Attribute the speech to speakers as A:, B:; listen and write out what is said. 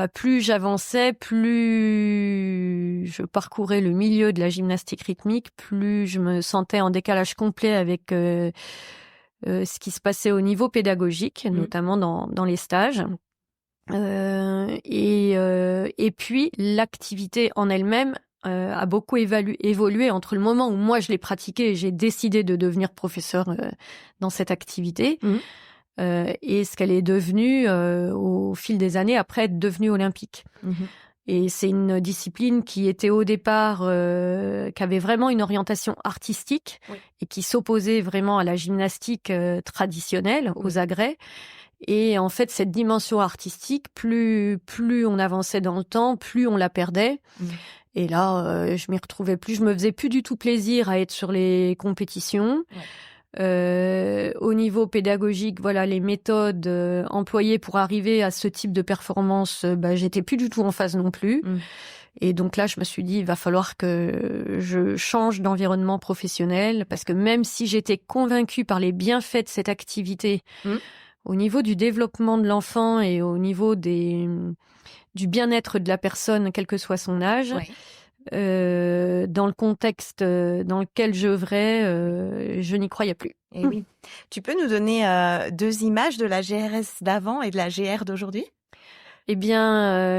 A: plus j'avançais, plus je parcourais le milieu de la gymnastique rythmique, plus je me sentais en décalage complet avec ce qui se passait au niveau pédagogique, notamment dans les stages. Et puis l'activité en elle-même a beaucoup évolué entre le moment où moi je l'ai pratiquée et j'ai décidé de devenir professeur dans cette activité et ce qu'elle est devenue au fil des années après être devenue olympique. Et c'est une discipline qui était au départ, qui avait vraiment une orientation artistique et qui s'opposait vraiment à la gymnastique traditionnelle, aux agrès. Et en fait, cette dimension artistique, plus on avançait dans le temps, plus on la perdait. Et là, je m'y retrouvais plus. Je me faisais plus du tout plaisir à être sur les compétitions. Au niveau pédagogique, voilà, les méthodes employées pour arriver à ce type de performance, j'étais plus du tout en phase non plus. Et donc là, je me suis dit, il va falloir que je change d'environnement professionnel, parce que même si j'étais convaincue par les bienfaits de cette activité, au niveau du développement de l'enfant et au niveau du bien-être de la personne, quel que soit son âge, dans le contexte dans lequel j'œuvrais, je n'y croyais plus.
B: Et oui. Tu peux nous donner 2 images de la GRS d'avant et de la GR d'aujourd'hui ?
A: Eh bien,